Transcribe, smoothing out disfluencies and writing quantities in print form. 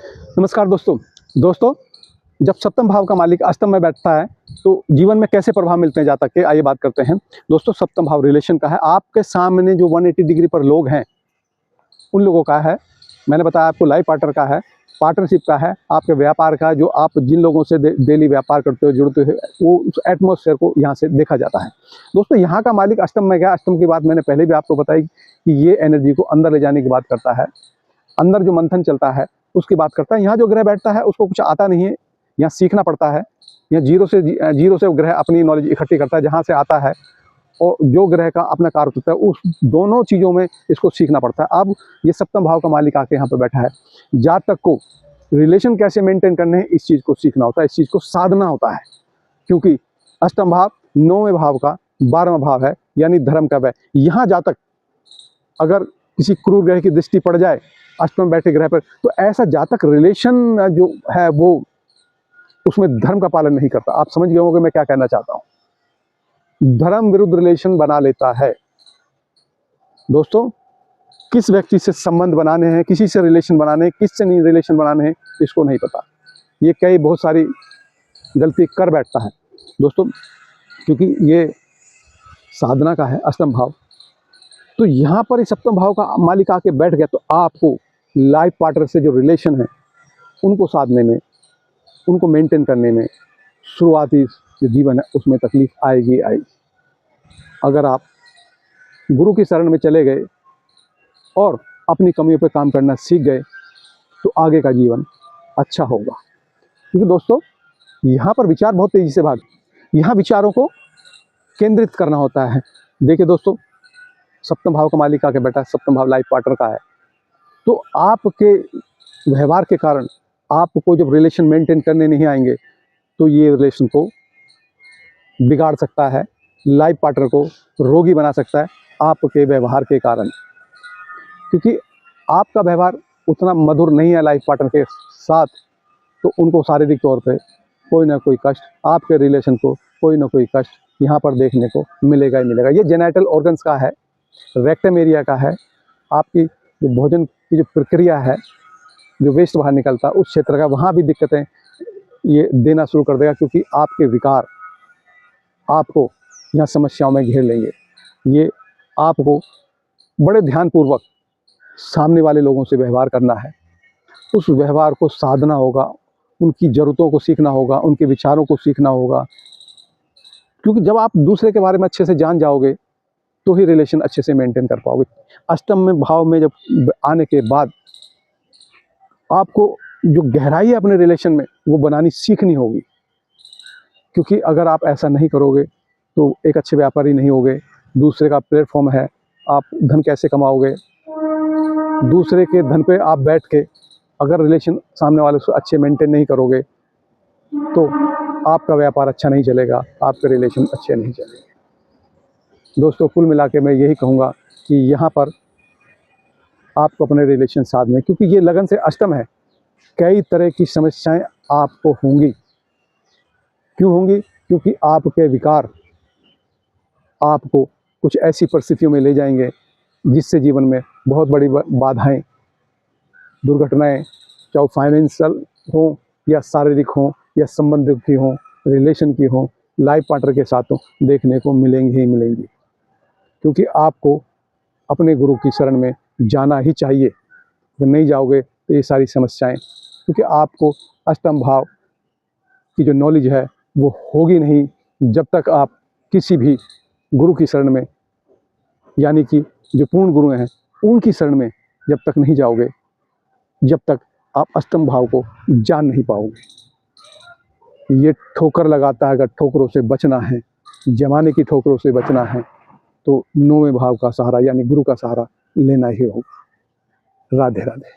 नमस्कार दोस्तों, जब सप्तम भाव का मालिक अष्टम में बैठता है तो जीवन में कैसे प्रभाव मिलते हैं जातक के, आइए बात करते हैं। दोस्तों, सप्तम भाव रिलेशन का है। आपके सामने जो 180 डिग्री पर लोग हैं उन लोगों का है। मैंने बताया आपको लाइफ पार्टनर का है, पार्टनरशिप का है, आपके व्यापार का, जो आप जिन लोगों से डेली व्यापार करते हो, जुड़ते हो, वो उस एटमॉस्फेयर को यहाँ से देखा जाता है। दोस्तों, यहाँ का मालिक अष्टम में गया। अष्टम की बात मैंने पहले भी आपको बताई कि ये एनर्जी को अंदर ले जाने की बात करता है, अंदर जो मंथन चलता है उसकी बात करता है। यहाँ जो ग्रह बैठता है उसको कुछ आता नहीं है, यहाँ सीखना पड़ता है। यहाँ जीरो से ग्रह अपनी नॉलेज इकट्ठी करता है, जहाँ से आता है और जो ग्रह का अपना कार्य होता है, उस दोनों चीज़ों में इसको सीखना पड़ता है। अब ये सप्तम भाव का मालिक आके यहाँ पर बैठा है। जातक को रिलेशन कैसे मेंटेन करने हैं इस चीज़ को सीखना होता है, इस चीज़ को साधना होता है। क्योंकि अष्टम भाव 9वें भाव का 12वां भाव है, यानी धर्म का वह। यहाँ जातक अगर किसी क्रूर ग्रह की दृष्टि पड़ जाए अष्टम में बैठे ग्रह पर, तो ऐसा जातक रिलेशन जो है वो उसमें धर्म का पालन नहीं करता। आप समझ गए होंगे मैं क्या कहना चाहता हूं। धर्म विरुद्ध रिलेशन बना लेता है। दोस्तों, किस व्यक्ति से संबंध बनाने हैं, किसी से रिलेशन बनाने हैं, किससे नहीं रिलेशन बनाने हैं, इसको नहीं पता। ये बहुत सारी गलती कर बैठता है दोस्तों, क्योंकि ये साधना का है अष्टम भाव। तो यहाँ पर इस सप्तम भाव का मालिक आके बैठ गया तो आपको लाइफ पार्टनर से जो रिलेशन है उनको साधने में, उनको मेंटेन करने में, शुरुआती जो जीवन है उसमें तकलीफ आएगी। अगर आप गुरु की शरण में चले गए और अपनी कमियों पर काम करना सीख गए तो आगे का जीवन अच्छा होगा। क्योंकि दोस्तों, यहाँ पर विचार बहुत तेजी से यहाँ विचारों को केंद्रित करना होता है। देखिए दोस्तों, सप्तम भाव का मालिक आके बैठा है, सप्तम भाव लाइफ पार्टनर का है। तो आपके व्यवहार के कारण आपको जब रिलेशन मेंटेन करने नहीं आएंगे तो ये रिलेशन को बिगाड़ सकता है, लाइफ पार्टनर को रोगी बना सकता है आपके व्यवहार के कारण। क्योंकि आपका व्यवहार उतना मधुर नहीं है लाइफ पार्टनर के साथ, तो उनको शारीरिक तौर पे कोई ना कोई कष्ट, आपके रिलेशन को कोई ना कोई कष्ट यहाँ पर देखने को मिलेगा ही मिलेगा। ये जेनिटल ऑर्गन्स का है, रेक्टम एरिया का है। आपकी जो भोजन की जो प्रक्रिया है, जो वेस्ट बाहर निकलता है उस क्षेत्र का, वहाँ भी दिक्कतें ये देना शुरू कर देगा। क्योंकि आपके विकार आपको यहाँ समस्याओं में घेर लेंगे। ये आपको बड़े ध्यानपूर्वक सामने वाले लोगों से व्यवहार करना है। उस व्यवहार को साधना होगा, उनकी ज़रूरतों को सीखना होगा, उनके विचारों को सीखना होगा। क्योंकि जब आप दूसरे के बारे में अच्छे से जान जाओगे तो ही रिलेशन अच्छे से मेंटेन कर पाओगे। अष्टम में भाव में जब आने के बाद आपको जो गहराई है अपने रिलेशन में वो बनानी सीखनी होगी। क्योंकि अगर आप ऐसा नहीं करोगे तो एक अच्छे व्यापारी नहीं होगे। दूसरे का प्लेटफॉर्म है, आप धन कैसे कमाओगे? दूसरे के धन पे आप बैठ के अगर रिलेशन सामने वाले से अच्छे मेंटेन नहीं करोगे तो आपका व्यापार अच्छा नहीं चलेगा, आपके रिलेशन अच्छे नहीं चलेंगे। दोस्तों, कुल मिला के मैं यही कहूँगा कि यहाँ पर आपको अपने रिलेशन साधने, क्योंकि ये लगन से अष्टम है, कई तरह की समस्याएं आपको होंगी। क्यों होंगी? क्योंकि आपके विकार आपको कुछ ऐसी परिस्थितियों में ले जाएंगे जिससे जीवन में बहुत बड़ी बाधाएं, दुर्घटनाएं, चाहे फाइनेंशियल हो या शारीरिक हो या संबंध की हो, रिलेशन की हो, लाइफ पार्टनर के साथ हो, देखने को मिलेंगी ही मिलेंगी। क्योंकि आपको अपने गुरु की शरण में जाना ही चाहिए। अगर नहीं जाओगे तो ये सारी समस्याएं, क्योंकि आपको अष्टम भाव की जो नॉलेज है वो होगी नहीं जब तक आप किसी भी गुरु की शरण में, यानी कि जो पूर्ण गुरु हैं उनकी शरण में जब तक नहीं जाओगे, जब तक आप अष्टम भाव को जान नहीं पाओगे। ये ठोकर लगाता है। अगर ठोकरों से बचना है, जमाने की ठोकरों से बचना है, तो 9वें भाव का सहारा यानी गुरु का सहारा लेना ही होगा। राधे राधे।